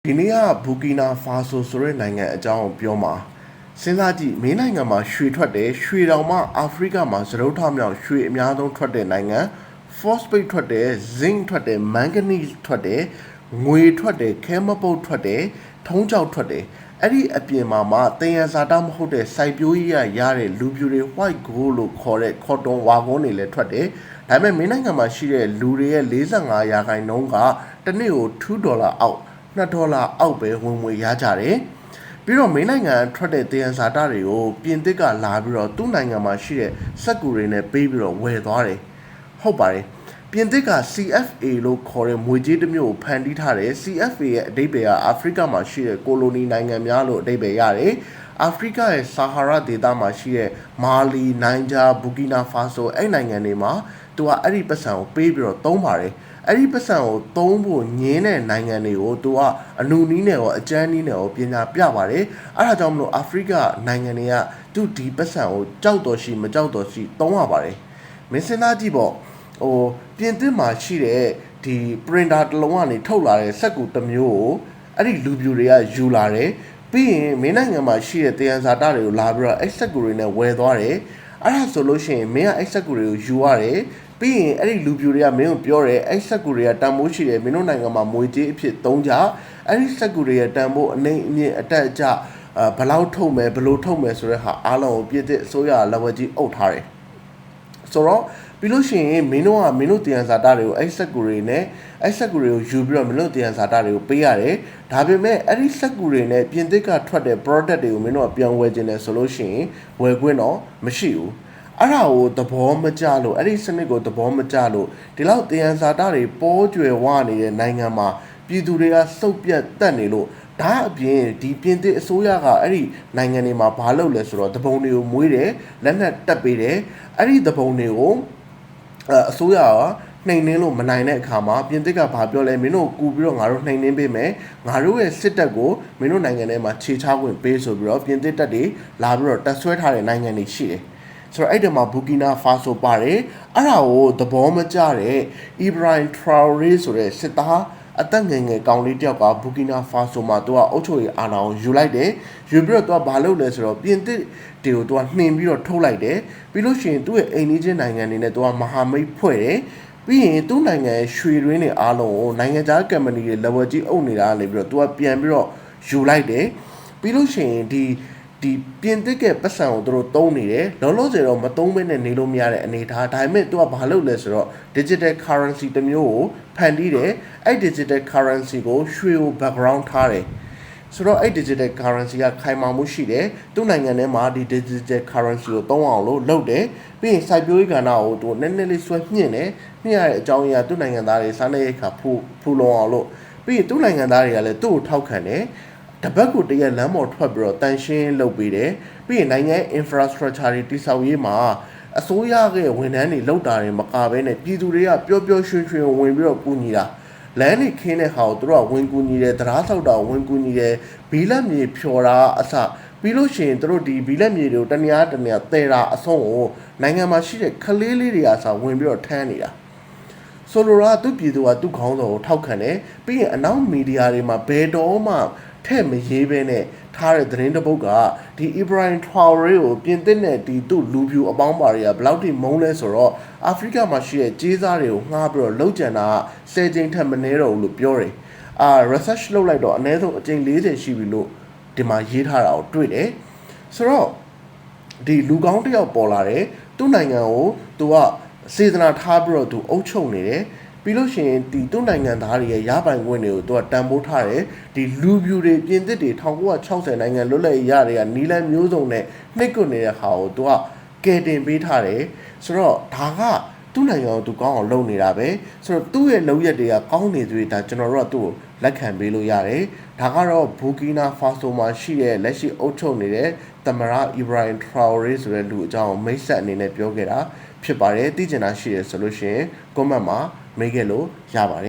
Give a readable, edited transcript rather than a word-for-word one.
ဒီနေ့ကဘူကီနာဖာဆိုဆိုတဲ့နိုင်ငံအကြောင်းကိုပြောမှာစဉ်းစားကြည့်မင်းနိုင်ငံမှာရွှေထွက်တယ်ရွှေတောင်မှအာဖရိကမှာစတုထမြောက်ရွှေအများဆုံးထွက်တဲ့နိုင်ငံ phosphate ထွက်တယ် zinc ထွက်တယ် manganese ထွက်တယ်ငွေထွက်တယ်ခဲမပုတ်ထွက်တယ်ထုံးကျောက်ထွက်တယ်အဲ့ဒီအပြင်မှာတင်ရဇာတာမဟုတ်တဲ့စိုက်ပျိုးရေးရတဲ့လူပြူတွေ white gold လို့ခေါ်တဲ့ cotton ဝါကုန်းတွေလည်းထွက်တယ်ဒါပေမဲ့မင်းနိုင်ငံမှာရှိတဲ့လူတွေရဲ့45%ကတစ်နေ့ကို$2အောက်$2အောက်ပဲဝင်ငွေရကြတယ်ပြီးတော့မင်းနိုင်ငံထွက်တဲ့တင်ရဇာတာတွေကိုပြင်သစ်ကလာပြီးတော့သူ့နိုင်ငံမှာရှိတဲ့စက်ကူတွေနဲ့ပေးပြီးတော့ဝယ်သွားတယ်ဟုတ်ပါတယ်ပြင်သစ်က CFA လို့ခေါ်တဲ့ငွေကြေးတစ်မျိုးကိုဖန်တီးထားတယ် CFA ရဲ့အဓိပ္ပာယ်ကအာဖရိကမှာရှိတဲ့ကိုလိုနီနိုင်ငံများလို့အဓိပ္ပာယ်ရတယ်အာဖရိကရဲ့ဆာဟာရဒေသမှာရှိတဲ့မာလီနိုင်ဂျာဘူကီနာဖာဆိုအဲ့နိုင်ငံတွေမှာသူကအဲ့ဒီပတ်စံကိုပေးပြီးတော့သုံးပါတယ်အဲ့ဒီပတ်စံကိုသုံးဖို့ညင်းတဲ့နိုင်ငံတွေကိုသူကအနုနီးနဲ့ရောအကျန်းနီးနဲ့ရောပညာပြပါတယ်အဲ့ဒါကြောင့်မလို့အာဖရိကနိုင်ငံတွေကသူဒီပတ်စံကိုကြောက်တော်ရှိမကြောက်တော်ရှိသုံးရပါတယ်မင်းစဉ်းစားကြည့်ပေါ့ပြင်သစ်မှာရှိတဲ့ဒီ printer တစ်လုံးကနေထုတ်လာတဲ့စက်ကူတစ်မျိုးကိုအဲ့ဒီလူပြူတွေကယူလာတယ်ပြီးရင်မင်းနိုင်ငံမှာရှိတဲ့တရားစာတတွေကိုလာပြီးတော့အဲ့စက်ကူတွေနဲ့ဝယ်သွားတယ်အဲ့ဒါဆိုလို့ရှိရင်မင်းကအဲ့စက်ကူတွေကိုယူရတယ်ပြီးရင်အဲ့ဒီလူပြူတွေကမင်းကိုပြောတယ်အဲ့စက်ကူတွေကတန်ဖိုးရှိတယ်မင်းတို့နိုင်ငံမှာမွေကြေးအဖြစ်သုံးကြအဲ့ဒီစက်ကူတွေရဲ့တန်ဖိုးအနေအမြင့်အတက်အကျဘယ်လောက်ထုတ်မယ်ဘယ်လိုထုတ်မယ်ဆိုတဲ့ဟာအားလုံးကိုပြည်သစ်အစိုးရလက်ဝဲကြီးအုပ်ထားတယ်ဆိုတော့ပြီးလို့ရှိရင်မင်းတို့တရားစာတတွေကိုအဲ့စက်ကူတွေနဲ့အဲ့စက်ကူတွေကိုယူပြီးတော့မင်းတို့တရားစာတတွေကိုပေးရတယ်ဒါပေမဲ့အဲ့ဒီစက်ကူတွေနဲ့ပြင်သစ်ကထွက်တဲ့ product တွေကိုမင်းတို့ကပြောင်းဝယ်ခြင်းနဲ့ဆိုလို့ရှိရင်ဝယ်ခွင့်တော့မရှိဘူးအဲ့ဒါကိုသဘောမကျလို့အဲ့ဒီစနစ်ကိုသဘောမကျလို့ဒီလောက်တရားစာတတွေပေါ်ကျွယ်ဝနေတဲ့နိုင်ငံမှာပြည်သူတွေကစုပ်ပြတ်တက်နေလို့ဒါအပြင်ဒီပြင်သစ်အစိုးရကအဲ့ဒီနိုင်ငံတွေမှာဘာလုပ်လဲဆိုတော့တပုံတွေကိုမွေးတယ်လက်နက်တက်ပေးတယ်အဲ့ဒီတပုံတွေကိုအစိုးရကနှိမ်နှင်းလို့မနိုင်တဲ့အခါမှာပြင်သစ်ကဘာပြောလဲမင်းတို့ကူပြီးတော့ငါတို့နှိမ်နှင်းပေးမယ်ငါတို့ရဲ့စစ်တပ်ကိုမင်းတို့နိုင်ငံထဲမှာခြေချခွင့်ပေးဆိုပြီးတော့ပြင်သစ်တပ်တွေလာပြီးတော့တပ်ဆွဲထားတဲ့နိုင်ငံတွေရှိတယ်ဆိုတော့အဲ့ဒီမှာဘူကီနာဖာဆိုပါတယ်အဲ့ဒါကိုသဘောမကျတဲ့အီဘရိုင်ထရာအိုရေးဆိုတဲ့စစ်သားအသက်ငယ်ငယ်ကောင်လေးတယောက်ကဘူကီနာဖာဆိုမှာသူကအုပ်ချုပ်ရေးအာဏာကိုယူလိုက်တယ်ယူပြီးတော့သူကဘာလုပ်လဲဆိုတော့ပြင်သစ်တွေကိုသူကနှင်ပြီးတော့ထုတ်လိုက်တယ်ပြီးလို့ရှိရင်သူ့ရဲ့အိမ်နီးချင်းနိုင်ငံတွေနဲ့သူကမဟာမိတ်ဖွဲ့တယ်ပြီးရင်သူ့နိုင်ငံရဲ့ရွှေရင်းတွေအားလုံးကိုနိုင်ငံခြားကမ္ပဏီတွေလက်ဝဲကြီးအုပ်နေတာလေပြီးတော့သူကပြန်ပြီးတော့ယူလိုက်တယ်ပြီးလို့ရှိရင်ဒီပြင်သစ်ကပတ်စံကိုသူတို့သုံးနေတယ်လောလောဆယ်တော့မသုံးဘဲနဲ့နေလို့မရတဲ့အနေအထားဒါပေမဲ့သူကဘာလုပ်လဲဆိုတော့ digital currency တစ်မျိုးကိုဖန်တီးတယ်အဲ့ digital currency ကိုရွှေကို background ထားတယ်ဆိုတော့အဲ့ digital currency ကခိုင်မာမှုရှိတယ်သူ့နိုင်ငံထဲမှာဒီ digital currency ကိုသုံးအောင်လို့လုပ်တယ်ပြီးရင်စိုက်ပျိုးရေးကဏ္ဍကိုသူနည်းနည်းလေးဆွဲမြင့်တယ်မြင့်ရတဲ့အကြောင်းအရာသူ့နိုင်ငံသားတွေစားနေရခါဖူလုံအောင်လို့ပြီးရင်သူ့နိုင်ငံသားတွေကလည်းသူ့ကိုထောက်ခံတယ်တပတ်ကိုတရက်လမ်းပေါ်ထွက်ပြီးတော့တန်ရှင်းလုပ်ပေးတယ်ပြီးရင်နိုင်ငံ infrastructure တွေတိစောက်ရေးမှာအစိုးရရဲ့ဝန်ထမ်းတွေလောက်တာတွေမကဘဲနဲ့ပြည်သူတွေကပျော်ပျော်ရွှင်ရွှင်ဝင်ပြီးတော့ကူညီတာလမ်းတွေခင်းတဲ့ဟာကိုသူတို့ကဝင်ကူညီတယ်တရားဆောက်တာဝင်ကူညီတယ်ဘီလက်မြေဖြော်တာအစပြီးလို့ရှိရင်သူတို့ဒီဘီလက်မြေတွေကိုတနေရာတဲတာအဆုံးကိုနိုင်ငံမှာရှိတဲ့ခလေးလေးတွေအစဝင်ပြီးတော့ထမ်းနေတာဆိုလိုတာသူပြည်သူကသူ့ခေါင်းဆောင်ကိုထောက်ခံတယ်ပြီးရင်အနောက်မီဒီယာတွေမှာဘယ်တော့မှထဲ့မရေးဘဲနဲ့ထားတဲ့သတင်းတစ်ပုဒ်ကဒီအီဘရိုင်ထရာအိုရေးကိုပြင်သစ်နဲ့ဒီသူ့လူပြူအပေါင်းပါတွေကဘယ်လောက်ထိမုန်းလဲဆိုတော့အာဖရိကမှာရှိတဲ့ကြေးစားတွေကိုငှားပြီးတော့လှုပ်ကြံတာ10ကြိမ်ထက်မနည်းတော့ဘူးလို့ပြောတယ်research လုပ်လိုက်တော့အနည်းဆုံးအကြိမ်40ရှိပြီလို့ဒီမှာရေးထားတာကိုတွေ့တယ်ဆိုတော့ဒီလူကောင်းတစ်ယောက်ပေါ်လာတယ်သူ့နိုင်ငံကိုသူကစေတနာထားပြီးတော့သူအုပ်ချုပ်နေတယ်ပြီးလို့ရှိရင်ဒီသူ့နိုင်ငံသားတွေရဲ့ရပိုင်ခွင့်တွေကိုသူကတန်ဖိုးထားတယ်ဒီလူပြူတွေပြင်သစ်တွေ1960နိုင်ငံလွတ်လပ်ရေးရတွေကနီလန်မျိုးစုံနဲ့နှိပ်ကွနေတဲ့ဟာကိုသူကကယ်တင်ပေးထားတယ်ဆိုတော့ဒါကသူ့နိုင်ငံကိုသူကောင်းအောင်လုပ်နေတာပဲဆိုတော့သူ့ရဲ့လုပ်ရက်တွေကကောင်းနေသေးတယ်ဒါကျွန်တော်တို့ကသူ့ကိုလက်ခံပေးလို့ရတယ်ဒါကတော့ဘူကီနာဖာဆိုမှာရှိတဲ့လက်ရှိအုပ်ချုပ်နေတဲ့သမရအီဘရိုင်ထရာအိုရေးဆိုတဲ့လူအကြောင်းမိတ်ဆက်အနေနဲ့ပြောခဲ့တာဖြစ်ပါတယ်သိချင်တာရှိရဆိုလို့ရှိရင် comment မှာမေးခဲ့လို့ရပါတယ်